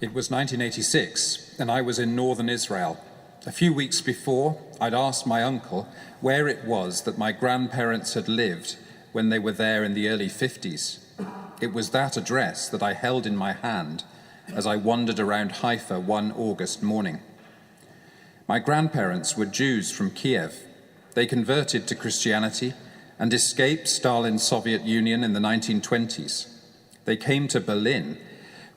It was 1986, and I was in northern Israel. A few weeks before, I'd asked my uncle where it was that my grandparents had lived when they were there in the early 50s. It was that address that I held in my hand as I wandered around Haifa one August morning. My grandparents were Jews from Kiev. They converted to Christianity and escaped Stalin's Soviet Union in the 1920s. They came to Berlin,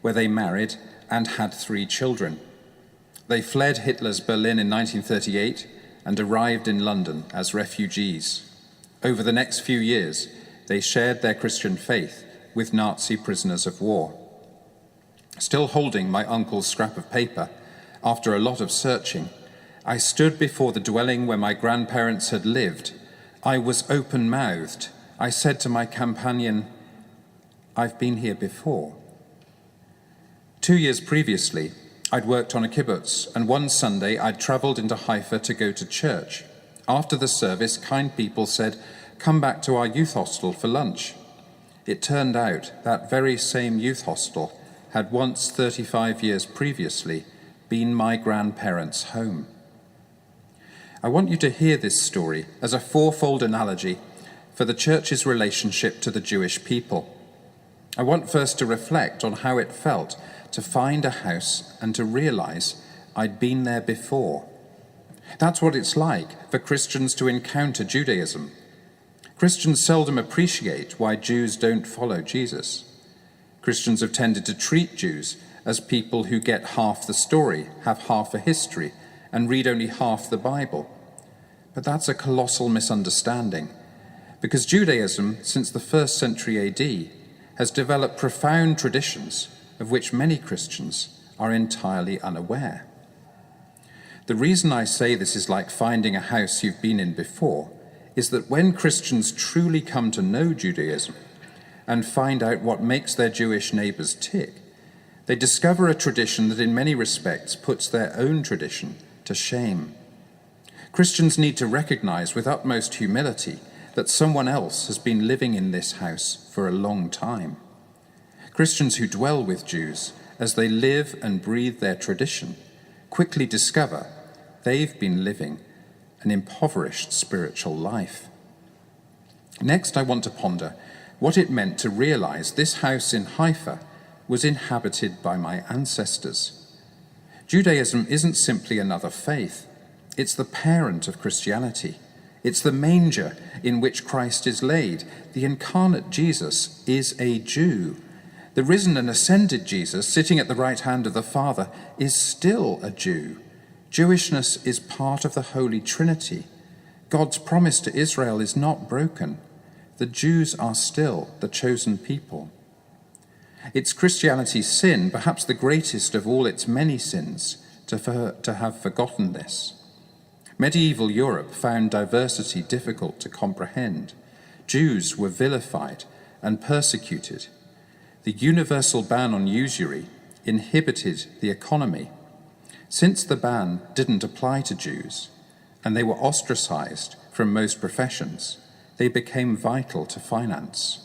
where they married and had 3 children. They fled Hitler's Berlin in 1938 and arrived in London as refugees. Over the next few years, they shared their Christian faith with Nazi prisoners of war. Still holding my uncle's scrap of paper, after a lot of searching, I stood before the dwelling where my grandparents had lived. I was open-mouthed. I said to my companion, "I've been here before." 2 years previously, I'd worked on a kibbutz, and one Sunday I'd traveled into Haifa to go to church. After the service, kind people said, "Come back to our youth hostel for lunch." It turned out that very same youth hostel had once, 35 years previously, been my grandparents' home. I want you to hear this story as a fourfold analogy for the church's relationship to the Jewish people. I want first to reflect on how it felt to find a house and to realize I'd been there before. That's what it's like for Christians to encounter Judaism. Christians seldom appreciate why Jews don't follow Jesus. Christians have tended to treat Jews as people who get half the story, have half a history, and read only half the Bible. But that's a colossal misunderstanding, because Judaism, since the 1st century AD, has developed profound traditions of which many Christians are entirely unaware. The reason I say this is like finding a house you've been in before is that when Christians truly come to know Judaism and find out what makes their Jewish neighbors tick, they discover a tradition that in many respects puts their own tradition to shame. Christians need to recognize with utmost humility that someone else has been living in this house for a long time. Christians who dwell with Jews as they live and breathe their tradition quickly discover they've been living an impoverished spiritual life. Next, I want to ponder what it meant to realize this house in Haifa was inhabited by my ancestors. Judaism isn't simply another faith. It's the parent of Christianity. It's the manger in which Christ is laid. The incarnate Jesus is a Jew. The risen and ascended Jesus, sitting at the right hand of the Father, is still a Jew. Jewishness is part of the Holy Trinity. God's promise to Israel is not broken. The Jews are still the chosen people. It's Christianity's sin, perhaps the greatest of all its many sins, to have forgotten this. Medieval Europe found diversity difficult to comprehend. Jews were vilified and persecuted. The universal ban on usury inhibited the economy. Since the ban didn't apply to Jews, and they were ostracized from most professions, they became vital to finance.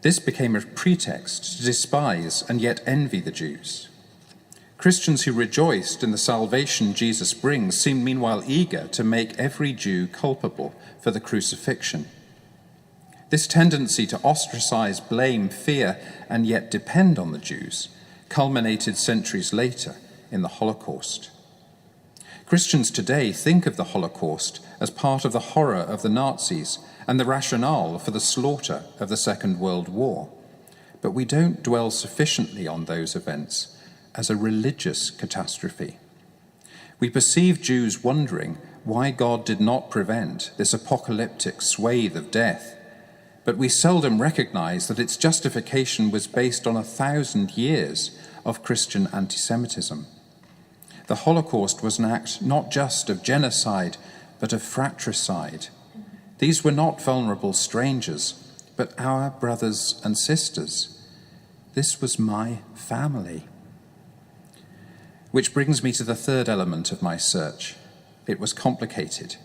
This became a pretext to despise and yet envy the Jews. Christians who rejoiced in the salvation Jesus brings seemed meanwhile eager to make every Jew culpable for the crucifixion. This tendency to ostracize, blame, fear, and yet depend on the Jews culminated centuries later in the Holocaust. Christians today think of the Holocaust as part of the horror of the Nazis and the rationale for the slaughter of the Second World War. But we don't dwell sufficiently on those events as a religious catastrophe. We perceive Jews wondering why God did not prevent this apocalyptic swathe of death, but we seldom recognize that its justification was based on 1,000 years of Christian antisemitism. The Holocaust was an act not just of genocide, but of fratricide. These were not vulnerable strangers, but our brothers and sisters. This was my family. Which brings me to the third element of my search. It was complicated.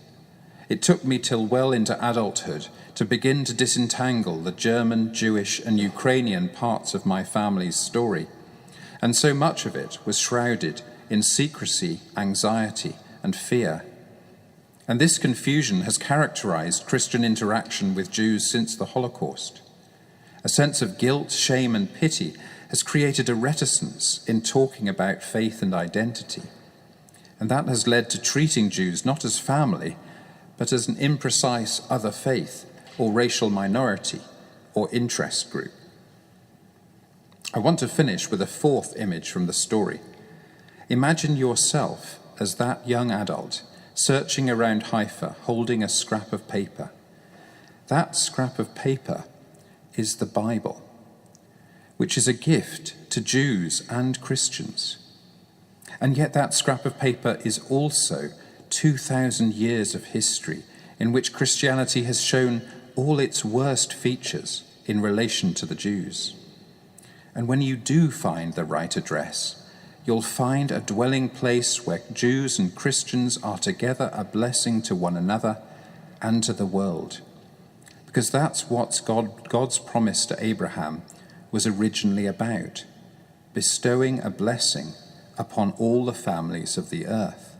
It took me till well into adulthood to begin to disentangle the German, Jewish, and Ukrainian parts of my family's story. and so much of it was shrouded in secrecy, anxiety, and fear. And this confusion has characterized Christian interaction with Jews since the Holocaust. A sense of guilt, shame, and pity has created a reticence in talking about faith and identity. And that has led to treating Jews not as family, but as an imprecise other faith or racial minority or interest group. I want to finish with a fourth image from the story. Imagine yourself as that young adult searching around Haifa, holding a scrap of paper. That scrap of paper is the Bible, which is a gift to Jews and Christians. And yet that scrap of paper is also 2,000 years of history in which Christianity has shown all its worst features in relation to the Jews. And when you do find the right address, you'll find a dwelling place where Jews and Christians are together a blessing to one another and to the world. Because that's what God's promise to Abraham was originally about, bestowing a blessing upon all the families of the earth.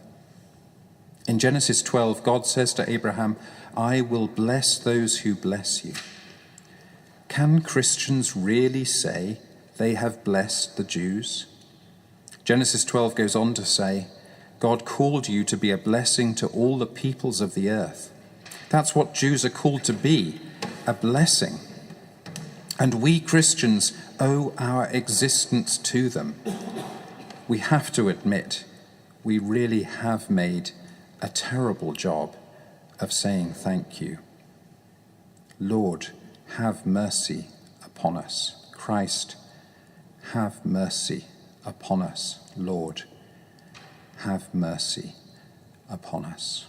In Genesis 12, God says to Abraham, "I will bless those who bless you." Can Christians really say they have blessed the Jews? Genesis 12 goes on to say, God called you to be a blessing to all the peoples of the earth. That's what Jews are called to be, a blessing. And we Christians owe our existence to them. We have to admit, we really have made a terrible job of saying thank you. Lord, have mercy upon us. Christ, have mercy upon us. Lord, have mercy upon us.